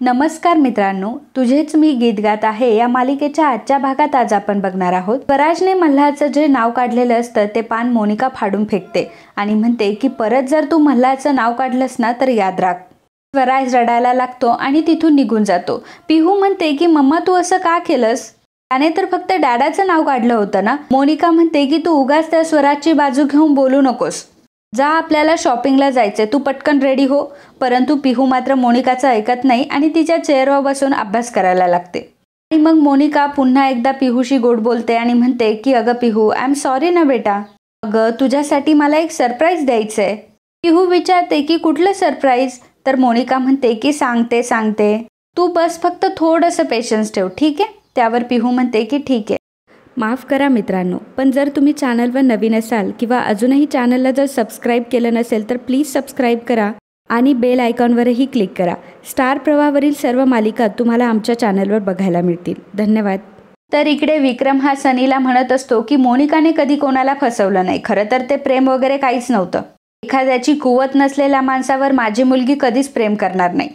नमस्कार मित्रांनो, तुझेच मी गीत गात आहे या मालिकेच्या आजच्या भागात आज आपण बघणार आहोत. स्वराजने मल्हारचं जे नाव काढलेलं असतं ते पान मोनिका फाडून फेकते आणि म्हणते की परत जर तू मल्हारचं नाव काढलंस ना तर याद राख. स्वराज रडायला लागतो आणि तिथून निघून जातो. पिहू म्हणते की मम्मा तू असं का केलंस? त्याने तर फक्त डॅडाचं नाव काढलं होतं ना. मोनिका म्हणते की तू उगाच त्या स्वराजची बाजू घेऊन बोलू नकोस. जा, आपल्याला शॉपिंगला जायचंय, तू पटकन रेडी हो. परंतु पिहू मात्र मोनिकाचं ऐकत नाही आणि तिच्या चेअरवर बसून अभ्यास करायला लागते. आणि मग मोनिका पुन्हा एकदा पिहूशी गोड बोलते आणि म्हणते की अगं पिहू, आय एम सॉरी ना बेटा. अगं तुझ्यासाठी मला एक सरप्राईज द्यायचंय. पिहू विचारते की कुठलं सरप्राईज? तर मोनिका म्हणते की सांगते तू बस फक्त थोडंसं पेशन्स ठेव, ठीक आहे? त्यावर पिहू म्हणते की ठीक आहे. माफ करा मित्रांनो, पण जर तुम्ही चॅनलवर नवीन असाल किंवा अजूनही चॅनलला जर सबस्क्राईब केलं नसेल तर प्लीज सबस्क्राईब करा आणि बेल आयकॉनवरही क्लिक करा. स्टार प्रवाहावरील सर्व मालिका तुम्हाला आमच्या चॅनलवर बघायला मिळतील. धन्यवाद. तर इकडे विक्रम हा सनीला म्हणत असतो की मोनिकाने कधी कोणाला फसवलं नाही. खरं तर ते प्रेम वगैरे काहीच नव्हतं. एखाद्याची कुवत नसलेल्या माणसावर माझी मुलगी कधीच प्रेम करणार नाही.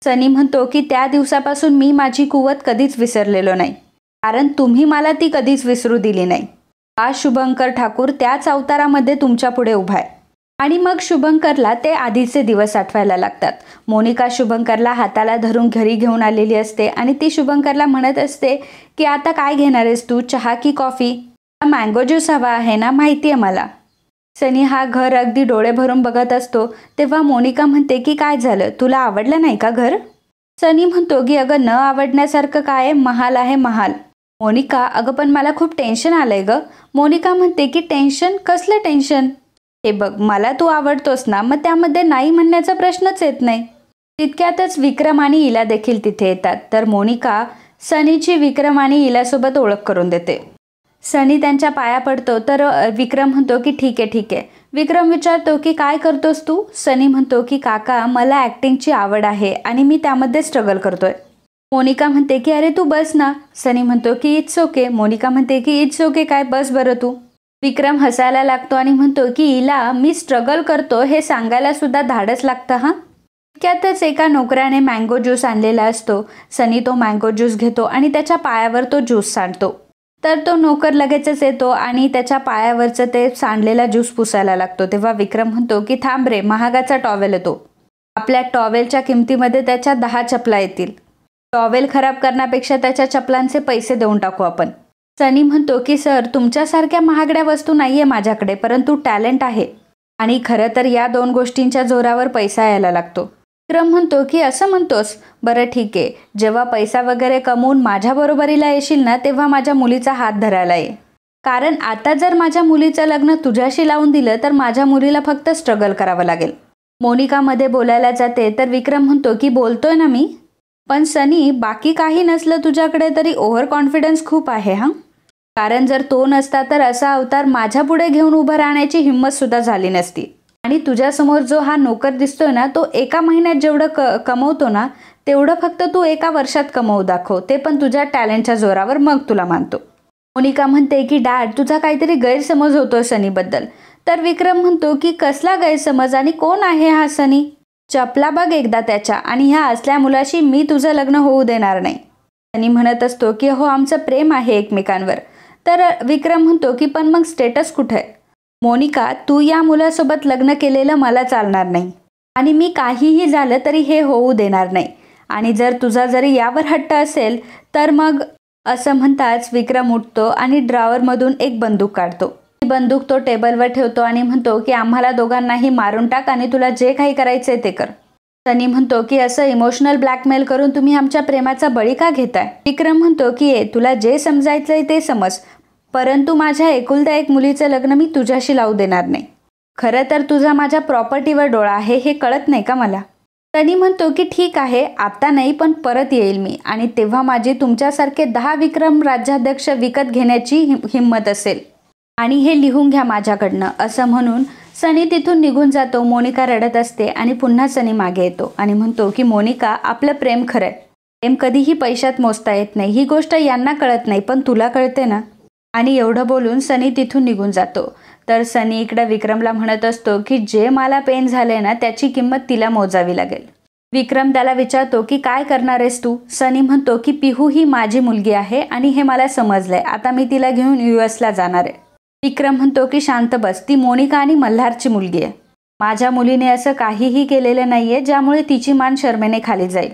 सनी म्हणतो की त्या दिवसापासून मी माझी कुवत कधीच विसरलेलो नाही, कारण तुम्ही मला ती कधीच विसरू दिली नाही. हा शुभंकर ठाकूर त्याच अवतारामध्ये तुमच्या पुढे उभा आहे. आणि मग शुभंकरला ते आधीचे दिवस आठवायला लागतात. मोनिका शुभंकरला हाताला धरून घरी घेऊन आलेली असते आणि ती शुभंकरला म्हणत असते की आता काय घेणार आहेस तू, चहा की कॉफी? मँगो ज्यूस हवा आहे ना, माहिती आहे मला. सनी हा घर अगदी डोळे भरून बघत असतो तेव्हा मोनिका म्हणते की काय झालं, तुला आवडलं नाही का घर? सनी म्हणतो की अगं न आवडण्यासारखं काय, महाल आहे महाल. मोनिका, अगं पण मला खूप टेन्शन आलंय ग. मोनिका म्हणते की टेन्शन? कसलं टेन्शन? हे बघ, मला तू आवडतोस ना, मग त्यामध्ये नाही म्हणण्याचा प्रश्नच येत नाही. तितक्यातच विक्रम आणि इला देखील तिथे येतात. तर मोनिका सनीची विक्रम आणि इलासोबत ओळख करून देते. सनी त्यांच्या पाया पडतो तर विक्रम म्हणतो की ठीक आहे. विक्रम विचारतो की काय करतोस तू? सनी म्हणतो की काका, मला ॲक्टिंगची आवड आहे आणि मी त्यामध्ये स्ट्रगल करतोय. मोनिका म्हणते की अरे तू बस ना. सनी म्हणतो की इट्स ओके. मोनिका म्हणते की इट्स ओके काय, बस बरं तू. विक्रम हसायला लागतो आणि म्हणतो की इला, मी स्ट्रगल करतो हे सांगायला सुद्धा धाडस लागतं हा. इतक्यातच एका नोकराने मँगो ज्यूस आणलेला असतो. सनी तो मँगो ज्यूस घेतो आणि त्याच्या पायावर तो ज्यूस सांडतो. तर तो नोकर लगेचच येतो आणि त्याच्या पायावरचं ते सांडलेला ज्यूस पुसायला लागतो. तेव्हा विक्रम म्हणतो की थांब रे, महागाचा टॉवेल येतो. आपल्या टॉवेलच्या किमतीमध्ये त्याच्या 10 चपला येतील. टॉवेल खराब करण्यापेक्षा त्याच्या चपलांचे पैसे देऊन टाकू आपण. सनी म्हणतो की सर, तुमच्यासारख्या महागड्या वस्तू नाहीये माझ्याकडे, परंतु टॅलेंट आहे आणि खरं तर या 2 गोष्टींच्या जोरावर पैसा यायला लागतो. विक्रम म्हणतो की असं म्हणतोस, बरं ठीक आहे, जेव्हा पैसा वगैरे कमवून माझ्या बरोबरीला येशील ना तेव्हा माझ्या मुलीचा हात धरायला ये. कारण आता जर माझ्या मुलीचं लग्न तुझ्याशी लावून दिलं तर माझ्या मुलीला फक्त स्ट्रगल करावं लागेल. मोनिका मध्ये बोलायला जाते तर विक्रम म्हणतो की बोलतोय ना मी, पण सनी बाकी काही नसलं तुझ्याकडे तरी ओव्हर कॉन्फिडन्स खूप आहे हा. कारण जर तो नसता तर असा अवतार माझ्या पुढे घेऊन उभं राहण्याची हिंमत सुद्धा झाली नसती. आणि तुझ्यासमोर जो हा नोकर दिसतोय ना, तो एका महिन्यात जेवढं कमवतो ना तेवढं फक्त तू एका वर्षात कमवू दाखव, ते पण तुझ्या टॅलेंटच्या जोरावर, मग तुला मानतो. मोनिका म्हणते की डॅड, तुझा काहीतरी गैरसमज होतोय सनीबद्दल. तर विक्रम म्हणतो की कसला गैरसमज आणि कोण आहे हा सनी? चपला बघ एकदा त्याच्या, आणि ह्या असल्या मुलाशी मी तुझं लग्न होऊ देणार नाही. सनी म्हणत असतो की हो, आमचं प्रेम आहे एकमेकांवर. तर विक्रम म्हणतो की पण मग स्टेटस कुठे आहे? मोनिका, तू या मुलासोबत लग्न केलेलं मला चालणार नाही आणि मी काहीही झालं तरी हे होऊ देणार नाही. आणि जर तुझा जरी यावर हट्ट असेल तर मग, असं म्हणताच विक्रम उठतो आणि ड्रॉवरमधून एक बंदूक काढतो. ती बंदूक तो टेबलवर ठेवतो आणि म्हणतो की आम्हाला दोघांनाही मारून टाक आणि तुला जे काही करायचंय ते कर. सनी म्हणतो की असं इमोशनल ब्लॅकमेल करून तुम्ही आमच्या प्रेमाचा बळी का घेताय? विक्रम म्हणतो की तुला जे समजायचंय ते समज, परंतु माझ्या एकुलत्या एक मुलीचं लग्न मी तुझ्याशी लावू देणार नाही. खरं तर तुझा माझ्या प्रॉपर्टीवर डोळा आहे हे कळत नाही का मला? सनी म्हणतो की ठीक आहे, आता नाही पण परत येईल मी, आणि तेव्हा माझी तुमच्यासारखे 10 विक्रम राज्याध्यक्ष विकत घेण्याची हिंमत असेल, आणि हे लिहून घ्या माझ्याकडनं. असं म्हणून सनी तिथून निघून जातो. मोनिका रडत असते आणि पुन्हा सनी मागे येतो आणि म्हणतो की मोनिका, आपलं प्रेम खरंय. प्रेम कधीही पैशात मोजता येत नाही, ही गोष्ट यांना कळत नाही पण तुला कळते ना. आणि एवढं बोलून सनी तिथून निघून जातो. तर सनी इकडे विक्रमला म्हणत असतो की जे मला पेन झाले ना त्याची किंमत तिला मोजावी लागेल. विक्रम त्याला विचारतो की काय करणार आहेस तू. सनी म्हणतो की पिहू ही माझी मुलगी आहे आणि हे मला समजलंय. आता मी तिला घेऊन US ला जाणार आहे. विक्रम म्हणतो की शांत बस, ती मोनिका आणि मल्हारची मुलगी आहे. माझ्या मुलीने असं काहीही केलेलं नाहीये ज्यामुळे तिची मान शरमेने खाली जाईल.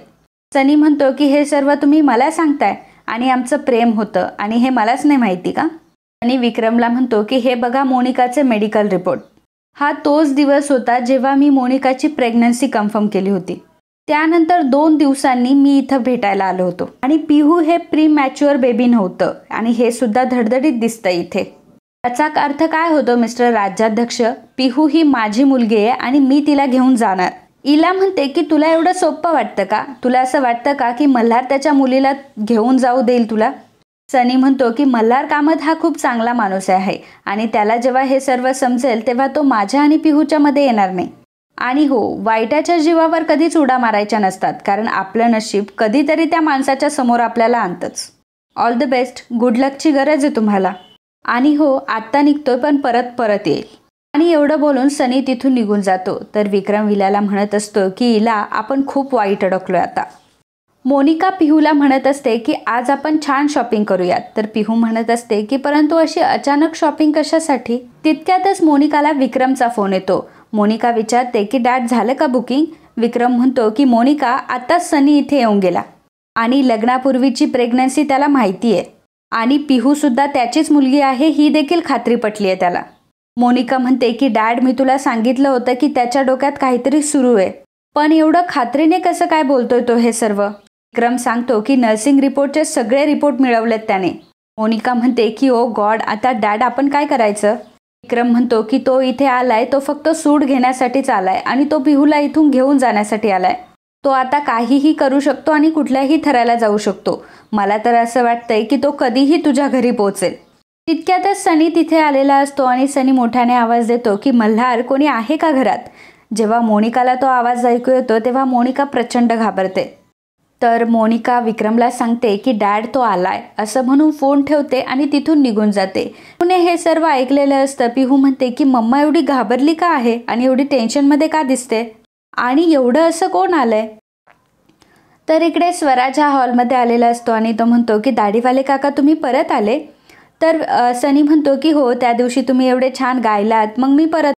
सनी म्हणतो की हे सर्व तुम्ही मला सांगताय आणि आमचं प्रेम होतं आणि हे मलाच नाही माहिती का. आणि विक्रमला म्हणतो की हे बघा मोनिकाचे मेडिकल रिपोर्ट. हा तोच दिवस होता जेव्हा मी मोनिकाची प्रेग्नन्सी कन्फर्म केली होती. त्यानंतर 2 दिवसांनी मी इथं भेटायला आलो होतो आणि पिहू हे प्रीमॅच्युअर बेबी नव्हतं आणि हे सुद्धा धडधडीत दिसतं इथे. याचा अर्थ काय होतो मिस्टर राज्याध्यक्ष, पिहू ही माझी मुलगी आहे आणि मी तिला घेऊन जाणार. इला म्हणते की तुला एवढं सोपं वाटतं का, तुला असं वाटतं का की मल्हार त्याच्या मुलीला घेऊन जाऊ देईल तुला. सनी म्हणतो की मल्हार कामत हा खूप चांगला माणूस आहे आणि त्याला जेव्हा हे सर्व समजेल तेव्हा तो माझ्या आणि पिहूच्या मध्ये येणार नाही. आणि हो, वाईटाच्या जीवावर कधीच उड्या मारायच्या नसतात, कारण आपलं नशीब कधीतरी त्या माणसाच्या समोर आपल्याला आणतंच. ऑल द बेस्ट, गुड लकची गरज आहे तुम्हाला. आणि हो, आत्ता निघतोय पण परत येईल. आणि एवढं बोलून सनी तिथून निघून जातो. तर विक्रम इलाला म्हणत असतो की इला, आपण खूप वाईट अडकलोय आता. मोनिका पिहूला म्हणत असते की आज आपण छान शॉपिंग करूयात. तर पिहू म्हणत असते की परंतु अशी अचानक शॉपिंग कशासाठी. तितक्यातच मोनिकाला विक्रमचा फोन येतो. मोनिका विचारते की डॅड झालं का बुकिंग. विक्रम म्हणतो की मोनिका, आताच सनी इथे येऊन गेला आणि लग्नापूर्वीची प्रेग्नन्सी त्याला माहिती आहे आणि पिहू सुद्धा त्याचीच मुलगी आहे ही देखील खात्री पटली आहे त्याला. मोनिका म्हणते की डॅड, मी तुला सांगितलं होतं की त्याच्या डोक्यात काहीतरी सुरू आहे, पण एवढं खात्रीने कसं काय बोलतोय तो हे सर्व. विक्रम सांगतो की नर्सिंग रिपोर्टचे सगळे रिपोर्ट मिळवलेत त्याने. मोनिका म्हणते की ओ गॉड, आता डॅड आपण काय करायचं. विक्रम म्हणतो की तो इथे आलाय, तो फक्त सूट घेण्यासाठीच आलाय आणि तो पिहूला इथून घेऊन जाण्यासाठी आलाय. तो आता काहीही करू शकतो आणि कुठल्याही थराला जाऊ शकतो. मला तर असं वाटतंय की तो कधीही तुझ्या घरी पोहोचेल. तितक्यातच सनी तिथे आलेला असतो आणि सनी मोठ्याने आवाज देतो की मल्हार, कोणी आहे का घरात. जेव्हा मोनिकाला तो आवाज ऐकू येतो तेव्हा मोनिका प्रचंड घाबरते. तर मोनिका विक्रमला सांगते की डॅड तो आलाय असं म्हणून फोन ठेवते आणि तिथून निघून जाते. पुणे हे सर्व ऐकलेलं असतं. पिहू म्हणते की मम्मा एवढी घाबरली का आहे आणि एवढी टेन्शनमध्ये का दिसते आणि एवढं असं कोण आलंय. तर इकडे स्वराज हा हॉलमध्ये आलेला असतो आणि तो म्हणतो की दाढीवाले काका तुम्ही परत आले. तर सनी म्हणतो की हो, त्या दिवशी तुम्ही एवढे छान गायलात, मग मी परत.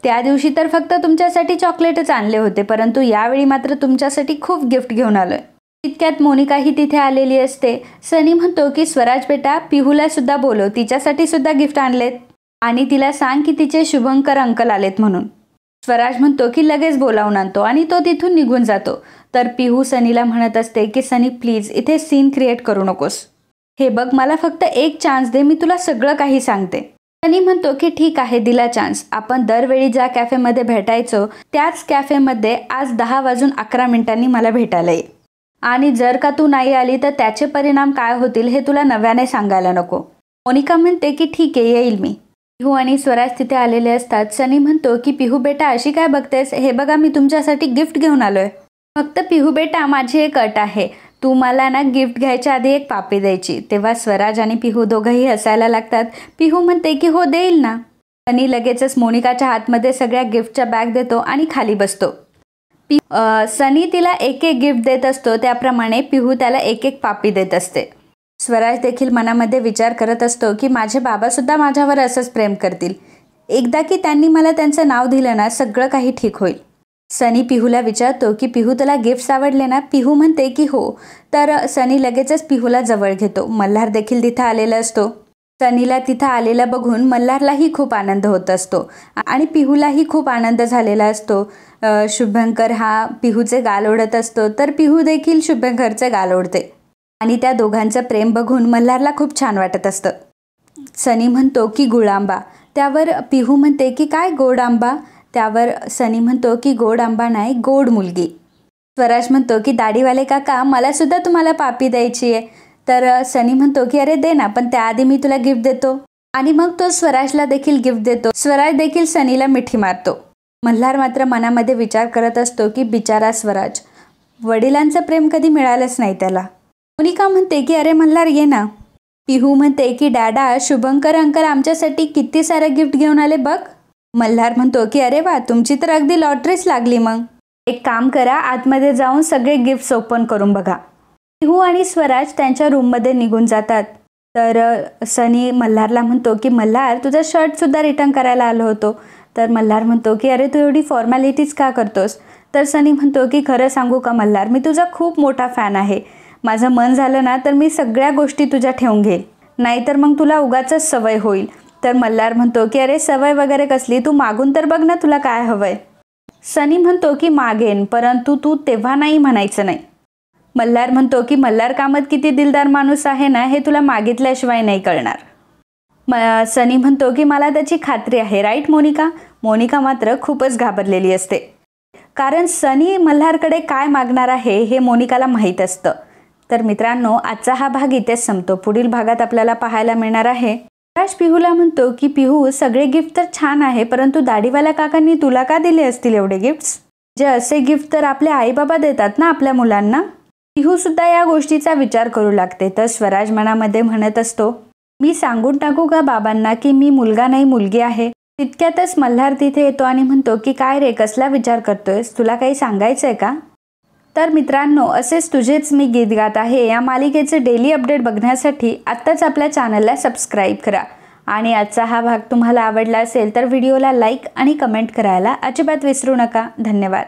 त्या दिवशी तर फक्त तुमच्यासाठी चॉकलेटच आणले होते, परंतु यावेळी मात्र तुमच्यासाठी खूप गिफ्ट घेऊन आलोय. तितक्यात मोनिकाही तिथे आलेली असते. सनी म्हणतो की स्वराज बेटा, पिहूला सुद्धा बोलव, तिच्यासाठी सुद्धा गिफ्ट आणलेत आणि तिला सांग की तिचे शुभंकर अंकल आलेत म्हणून. स्वराज म्हणतो की लगेच बोलावून आणतो आणि तो तिथून निघून जातो. तर पिहू सनीला म्हणत असते की सनी प्लीज इथे सीन क्रिएट करू नकोस. हे बघ, मला फक्त एक चान्स दे, मी तुला सगळं काही सांगते. सनी म्हणतो की ठीक आहे, दिला चान्स. आपण दरवेळी ज्या कॅफेमध्ये भेटायचो त्याच कॅफेमध्ये आज 10:11 मला भेटायला ये आणि जर का तू नाही आली तर त्याचे परिणाम काय होतील हे तुला नव्याने सांगायला नको. मोनिका म्हणते की ठीक आहे, येईल मी. पिहू आणि स्वराज तिथे आलेले असतात. सनी म्हणतो की पिहू बेटा अशी काय बघतेस, हे बघा मी तुमच्यासाठी गिफ्ट घेऊन आलोय. फक्त पिहू बेटा, माझी एक अट आहे, तू मला ना गिफ्ट घ्यायच्या आधी एक पापी द्यायची. तेव्हा स्वराज आणि पिहू दोघंही हसायला लागतात. पिहू म्हणते की हो देईल ना. सनी लगेचच मोनिकाच्या हातमध्ये सगळ्या गिफ्टच्या बॅग देतो आणि खाली बसतो. सनी तिला एक एक गिफ्ट देत असतो, त्याप्रमाणे पिहू त्याला एक एक पापी देत असते. स्वराज देखील मनामध्ये विचार करत असतो की माझे बाबा सुद्धा माझ्यावर असंच प्रेम करतील. एकदा की त्यांनी मला त्यांचं नाव दिलं ना, सगळं काही ठीक होईल. सनी पिहूला विचारतो की पिहू तुला गिफ्ट्स आवडले ना. पिहू म्हणते की हो. तर सनी लगेचच पिहूला जवळ घेतो. मल्हार देखील तिथं आलेला असतो. सनीला तिथं आलेला बघून मल्हारलाही खूप आनंद होत असतो आणि पिहूलाही खूप आनंद झालेला असतो. शुभंकर हा पिहूचे गाल ओढत असतो, तर पिहू देखील शुभंकरचे गाल ओढते आणि त्या दोघांचं प्रेम बघून मल्हारला खूप छान वाटत असतं. सनी म्हणतो की गुळांबा. त्यावर पिहू म्हणते की काय गोड आंबा. त्यावर सनी म्हणतो की गोड आंबा नाही, गोड मुलगी. स्वराज म्हणतो की दाढीवाले काका, मला सुद्धा तुम्हाला पापी द्यायची आहे. तर सनी म्हणतो की अरे दे ना, पण त्याआधी मी तुला गिफ्ट देतो. आणि मग तो स्वराजला देखील गिफ्ट देतो. स्वराज देखील सनीला मिठी मारतो. मल्हार मात्र मनामध्ये विचार करत असतो की बिचारा स्वराज, वडिलांचं प्रेम कधी मिळालंच नाही त्याला. मोनिका म्हणते की अरे मल्हार ये ना. पिहू म्हणते की डॅडा, शुभंकर अंकल आमच्यासाठी किती सारे गिफ्ट घेऊन आले बघ. मल्हार म्हणतो की अरे वा, तुमची तर अगदी लॉटरीच लागली मग. एक काम करा, आतमध्ये जाऊन सगळे गिफ्ट्स ओपन करून बघा. पिहू आणि स्वराज त्यांच्या रूममध्ये निघून जातात. तर सनी मल्हारला म्हणतो की मल्हार, तुझा शर्टसुद्धा रिटर्न करायला आलो होतो. तर मल्हार म्हणतो की अरे तू एवढी फॉर्मॅलिटीज का करतोस. तर सनी म्हणतो की खरं सांगू का मल्हार, मी तुझा खूप मोठा फॅन आहे. माझं मन झालं ना तर मी सगळ्या गोष्टी तुझ्या ठेवून घेईल, नाहीतर मग तुला उगाचच सवय होईल. तर मल्हार म्हणतो की अरे सवय वगैरे कसली, तू मागून तर बघ ना तुला काय हवंय. सनी म्हणतो की मागेन, परंतु तू तेव्हा नाही म्हणायचं नाही. मल्हार म्हणतो की मल्हार कामत किती दिलदार माणूस आहे ना, हे तुला मागितल्याशिवाय नाही कळणार. सनी म्हणतो की मला त्याची खात्री आहे, राईट मोनिका. मोनिका मात्र खूपच घाबरलेली असते, कारण सनी मल्हारकडे काय मागणार आहे हे मोनिकाला माहीत असतं. तर मित्रांनो, आजचा हा भाग इथेच संपतो. पुढील भागात आपल्याला पाहायला मिळणार आहे स्वराज पिहूला म्हणतो की पिहू, सगळे गिफ्ट तर छान आहे, परंतु दाढीवाल्या काकांनी तुला का दिले असतील एवढे गिफ्ट्स. जे असे गिफ्ट तर आपले आई बाबा देतात ना आपल्या मुलांना. पिहू सुद्धा या गोष्टीचा विचार करू लागते. तर स्वराज मनामध्ये म्हणत असतो, मी सांगून टाकू का बाबांना की मी मुलगा नाही मुलगी आहे. तितक्यातच मल्हार तिथे येतो आणि म्हणतो की काय रे, कसला विचार करतोयस, तुला काही सांगायचंय का. तर मित्रांनो, असेच तुझेच मी गीत गात आहे या मालिकेचे डेली अपडेट बघण्यासाठी आत्ताच आपल्या चॅनलला सबस्क्राईब करा. आणि आजचा हा भाग तुम्हाला आवडला असेल तर व्हिडिओला लाईक आणि कमेंट करायला अजिबात विसरू नका. धन्यवाद.